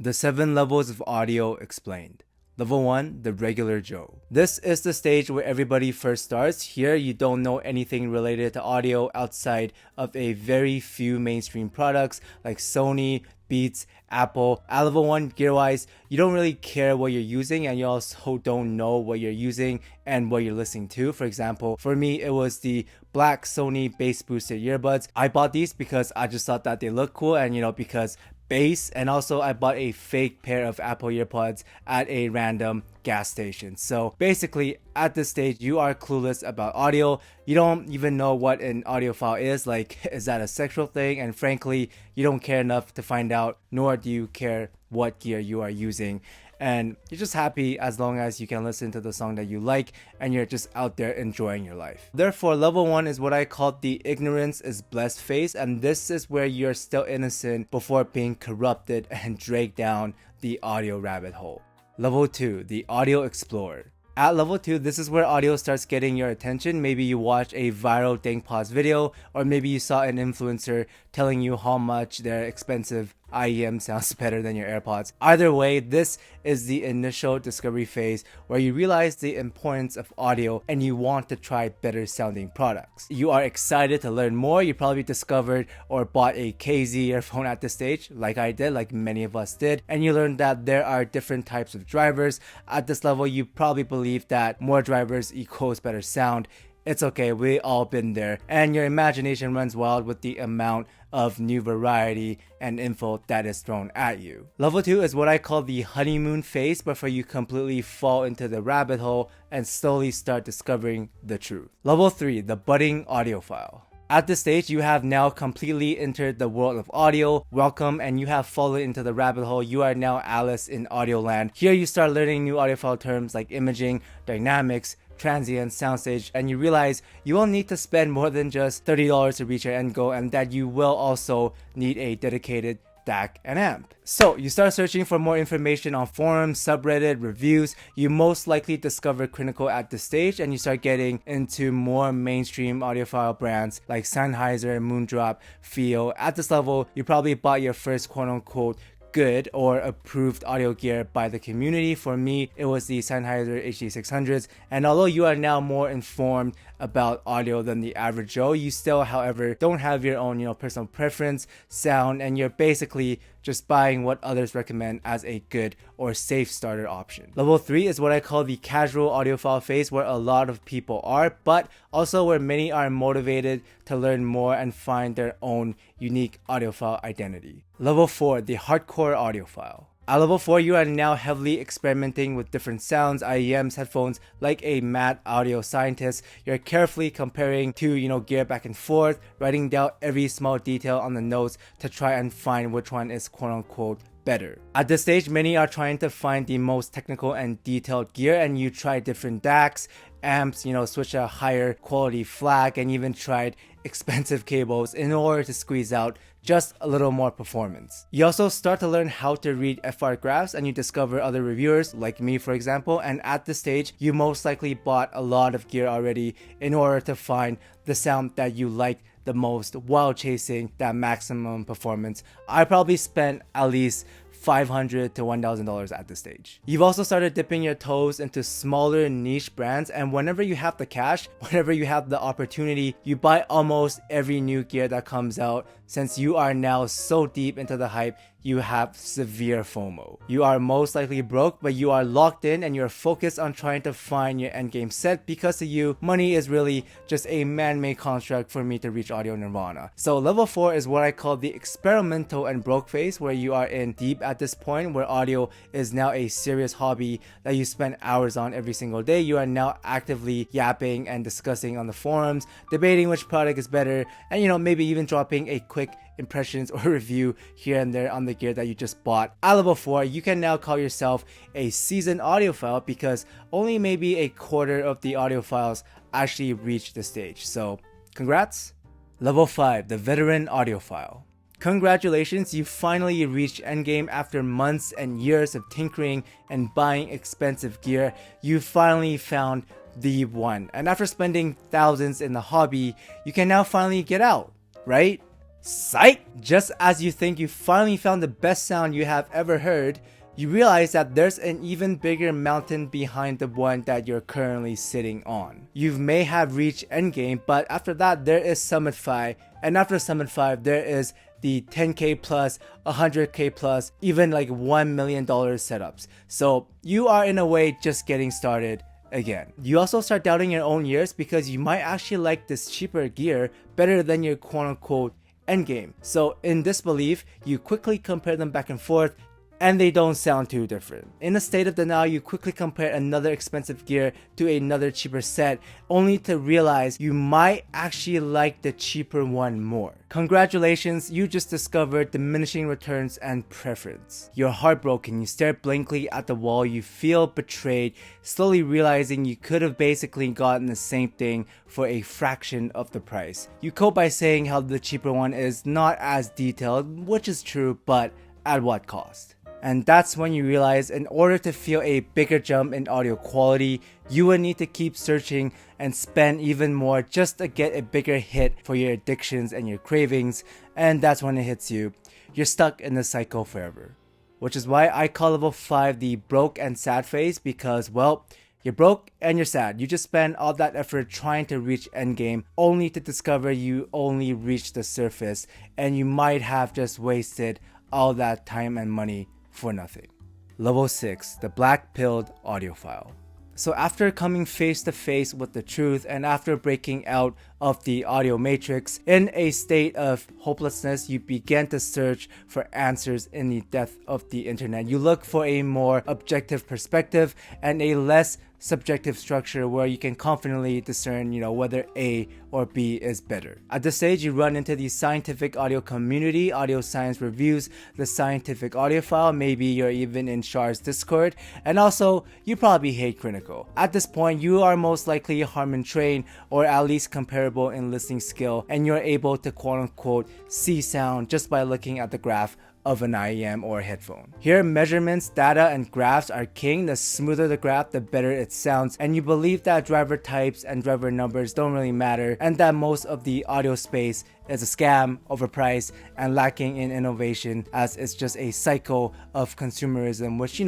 The 7 levels of audio explained. Level 1, the regular Joe. This is the stage where everybody first starts. Here, you don't know anything related to audio outside of a very few mainstream products like Sony, Beats, Apple. At level 1, gear-wise, you don't really care what you're using, and you also don't know what you're using and what you're listening to. For example, for me, it was the black Sony bass boosted earbuds. I bought these because I just thought that they look cool, and because bass, and also I bought a fake pair of Apple earpods at a random gas station. So basically, at this stage, you are clueless about audio. You don't even know what an audiophile is. Like, is that a sexual thing? And frankly, you don't care enough to find out, nor do you care what gear you are using. And you're just happy as long as you can listen to the song that you like and you're just out there enjoying your life. Therefore, level 1 is what I call the ignorance is blessed phase, and this is where you're still innocent before being corrupted and dragged down the audio rabbit hole. Level 2, the audio explorer. At level 2, this is where audio starts getting your attention. Maybe you watch a viral DangPause video, or maybe you saw an influencer telling you how much their expensive IEM sounds better than your AirPods. Either way, this is the initial discovery phase where you realize the importance of audio and you want to try better sounding products. You are excited to learn more. You probably discovered or bought a KZ earphone at this stage, like I did, like many of us did, and you learned that there are different types of drivers. At this level, you probably believe that more drivers equals better sound. It's okay, we all been there, and your imagination runs wild with the amount of new variety and info that is thrown at you. Level 2 is what I call the honeymoon phase, before you completely fall into the rabbit hole and slowly start discovering the truth. Level 3, the budding audiophile. At this stage, you have now completely entered the world of audio. Welcome, and you have fallen into the rabbit hole. You are now Alice in Audioland. Here you start learning new audiophile terms like imaging, dynamics, transient, soundstage, and you realize you will need to spend more than just $30 to reach your end goal, and that you will also need a dedicated DAC and amp. So you start searching for more information on forums, subreddit, reviews. You most likely discover Critical at this stage, and you start getting into more mainstream audiophile brands like Sennheiser, Moondrop, Feel. At this level, you probably bought your first quote-unquote good or approved audio gear by the community. For me, it was the Sennheiser HD600s, and although you are now more informed about audio than the average Joe, you still, however, don't have your own personal preference, sound, and you're basically just buying what others recommend as a good or safe starter option. Level 3 is what I call the casual audiophile phase, where a lot of people are, but also where many are motivated to learn more and find their own unique audiophile identity. Level 4, the hardcore audiophile. At level 4, you are now heavily experimenting with different sounds, IEMs, headphones. Like a mad audio scientist, you're carefully comparing to gear back and forth, writing down every small detail on the notes to try and find which one is quote-unquote better. At this stage, many are trying to find the most technical and detailed gear, and you try different DACs, amps, switch a higher quality FLAC, and even tried expensive cables in order to squeeze out just a little more performance. You also start to learn how to read FR graphs, and you discover other reviewers like me, for example, and at this stage you most likely bought a lot of gear already in order to find the sound that you like the most while chasing that maximum performance. I probably spent at least $500 to $1,000 at this stage. You've also started dipping your toes into smaller niche brands, and whenever you have the cash, whenever you have the opportunity, you buy almost every new gear that comes out. Since you are now so deep into the hype, you have severe FOMO. You are most likely broke, but you are locked in and you're focused on trying to find your endgame set, because to you, money is really just a man-made construct for me to reach audio nirvana. So level 4 is what I call the experimental and broke phase, where you are in deep at this point, where audio is now a serious hobby that you spend hours on every single day. You are now actively yapping and discussing on the forums, debating which product is better, and maybe even dropping a quick impressions or review here and there on the gear that you just bought. At level 4, you can now call yourself a seasoned audiophile, because only maybe a quarter of the audiophiles actually reach the stage. So congrats. Level 5, the veteran audiophile. Congratulations, you finally reached endgame after months and years of tinkering and buying expensive gear. You finally found the one, and after spending thousands in the hobby, you can now finally get out, right? Psych! Just as you think you finally found the best sound you have ever heard, you realize that there's an even bigger mountain behind the one that you're currently sitting on. You may have reached endgame, but after that there is Summit 5, and after Summit 5 there is the 10k plus, 100k plus, even like $1 million setups. So you are in a way just getting started again. You also start doubting your own years because you might actually like this cheaper gear better than your quote-unquote endgame. So in disbelief, you quickly compare them back and forth, and they don't sound too different. In a state of denial, you quickly compare another expensive gear to another cheaper set, only to realize you might actually like the cheaper one more. Congratulations, you just discovered diminishing returns and preference. You're heartbroken, you stare blankly at the wall, you feel betrayed, slowly realizing you could have basically gotten the same thing for a fraction of the price. You cope by saying how the cheaper one is not as detailed, which is true, but at what cost? And that's when you realize in order to feel a bigger jump in audio quality, you would need to keep searching and spend even more just to get a bigger hit for your addictions and your cravings, and that's when it hits you. You're stuck in the cycle forever. Which is why I call level 5 the broke and sad phase, because, well, you're broke and you're sad. You just spend all that effort trying to reach endgame only to discover you only reached the surface, and you might have just wasted all that time and money for nothing. Level 6, the black-pilled audiophile. So after coming face to face with the truth and after breaking out of the audio matrix, in a state of hopelessness, you begin to search for answers in the depth of the internet. You look for a more objective perspective and a less subjective structure where you can confidently discern, whether A or B is better. At this stage, you run into the scientific audio community, Audio Science Reviews, the Scientific Audiophile, maybe you're even in Char's Discord, and also, you probably hate Critical. At this point, you are most likely Harman trained or at least comparable in listening skill, and you're able to quote-unquote see sound just by looking at the graph of an IEM or a headphone. Here, measurements, data, and graphs are king. The smoother the graph, the better it sounds, and you believe that driver types and driver numbers don't really matter, and that most of the audio space is a scam, overpriced, and lacking in innovation, as it's just a cycle of consumerism, which,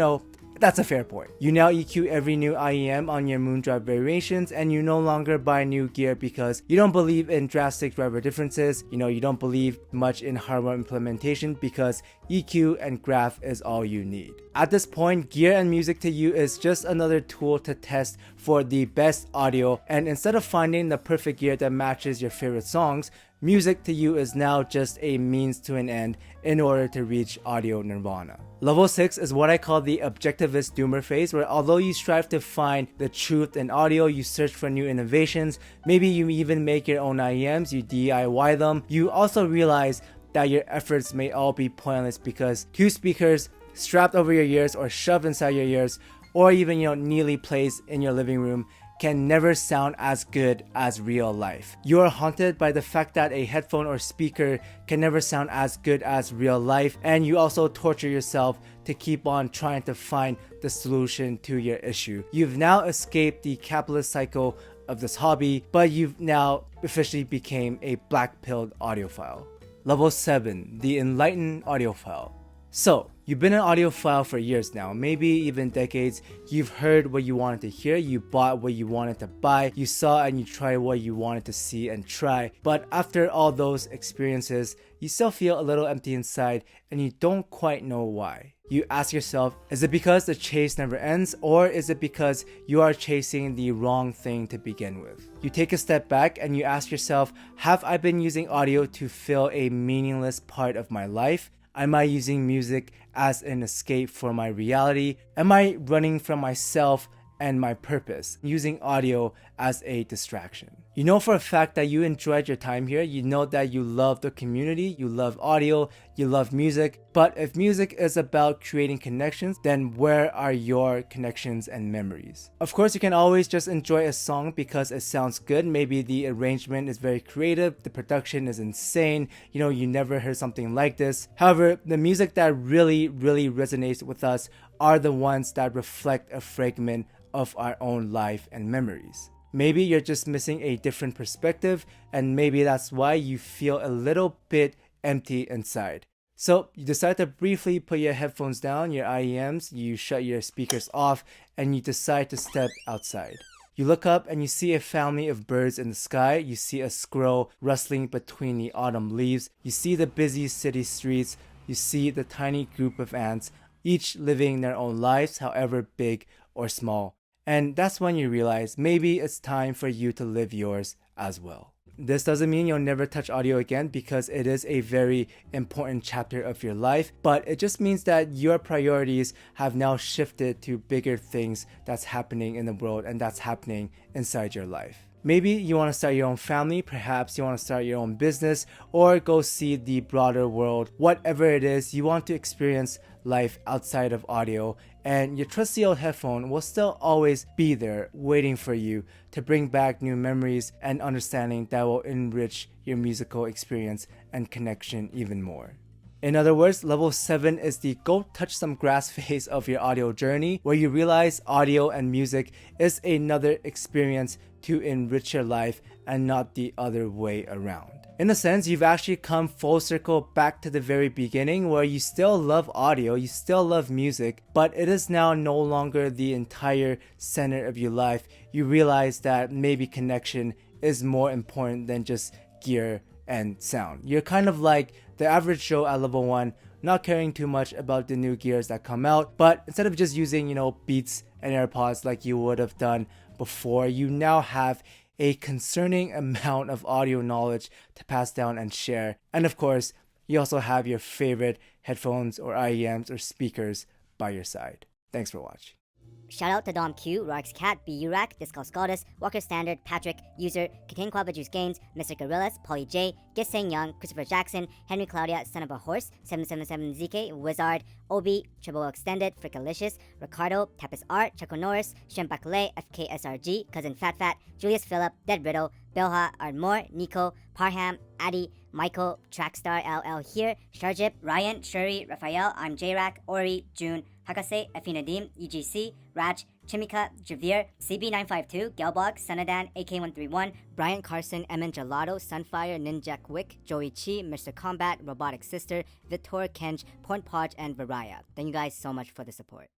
that's a fair point. You now EQ every new IEM on your Moondrive variations, and you no longer buy new gear because you don't believe in drastic driver differences. You don't believe much in hardware implementation because EQ and graph is all you need. At this point, gear and music to you is just another tool to test for the best audio, and instead of finding the perfect gear that matches your favorite songs, music to you is now just a means to an end in order to reach audio nirvana. Level 6 is what I call the objectivist doomer phase, where although you strive to find the truth in audio, you search for new innovations, maybe you even make your own IEMs, you DIY them, you also realize that your efforts may all be pointless because two speakers strapped over your ears or shoved inside your ears, or even neatly placed in your living room, can never sound as good as real life. You are haunted by the fact that a headphone or speaker can never sound as good as real life, and you also torture yourself to keep on trying to find the solution to your issue. You've now escaped the capitalist cycle of this hobby, but you've now officially became a black-pilled audiophile. Level 7, the Enlightened Audiophile. So, you've been an audiophile for years now, maybe even decades. You've heard what you wanted to hear, you bought what you wanted to buy, you saw and you tried what you wanted to see and try. But after all those experiences, you still feel a little empty inside and you don't quite know why. You ask yourself, is it because the chase never ends, or is it because you are chasing the wrong thing to begin with? You take a step back and you ask yourself, have I been using audio to fill a meaningless part of my life? Am I using music as an escape for my reality? Am I running from myself and my purpose, using audio as a distraction? You know for a fact that you enjoyed your time here. You know that you love the community, you love audio, you love music. But if music is about creating connections, then where are your connections and memories? Of course, you can always just enjoy a song because it sounds good. Maybe the arrangement is very creative, the production is insane, you never heard something like this. However, the music that really resonates with us are the ones that reflect a fragment of our own life and memories. Maybe you're just missing a different perspective, and maybe that's why you feel a little bit empty inside. So you decide to briefly put your headphones down, your IEMs, you shut your speakers off, and you decide to step outside. You look up and you see a family of birds in the sky. You see a squirrel rustling between the autumn leaves. You see the busy city streets. You see the tiny group of ants, each living their own lives, however big or small. And that's when you realize maybe it's time for you to live yours as well. This doesn't mean you'll never touch audio again, because it is a very important chapter of your life, but it just means that your priorities have now shifted to bigger things that's happening in the world and that's happening inside your life. Maybe you want to start your own family, perhaps you want to start your own business, or go see the broader world. Whatever it is, you want to experience life outside of audio, and your trusty old headphone will still always be there waiting for you to bring back new memories and understanding that will enrich your musical experience and connection even more. In other words, level 7 is the go touch some grass phase of your audio journey, where you realize audio and music is another experience to enrich your life and not the other way around. In a sense, you've actually come full circle back to the very beginning, where you still love audio, you still love music, but it is now no longer the entire center of your life. You realize that maybe connection is more important than just gear and sound. You're kind of like the average Joe at level 1, not caring too much about the new gears that come out, but instead of just using, Beats and AirPods like you would have done before, you now have a concerning amount of audio knowledge to pass down and share. And of course, you also have your favorite headphones or IEMs or speakers by your side. Thanks for watching. Shout out to Dom Q, Roark's Cat, BURAC, Discal Scaldus, Walker Standard, Patrick, User, Cocaine Quaba Juice Gaines, Mr. Gorillas, Polly J, Giseng Young, Christopher Jackson, Henry Claudia, Son of a Horse, 777ZK, Wizard, Obi, Triple Extended, Frickalicious, Ricardo, Tapis Art, Choco Norris, Shem Bakale, FKSRG, Cousin Fat Fat, Julius Phillip, Dead Riddle, Bilha, Ardmore, Nico, Parham, Addy, Michael, Trackstar LL here, Sharjip, Ryan, Shuri, Raphael, I'm J-Rack, Ori, June, Hakase, Afinadim, EGC, Raj, Chimika, Javier, CB952, Gelbog, Sanadan, AK131, Brian Carson, Emin Gelato, Sunfire, Ninja Wick, Joey Chi, Mr. Combat, Robotic Sister, Vitor, Kenj, Porn Podge, and Varaya. Thank you guys so much for the support.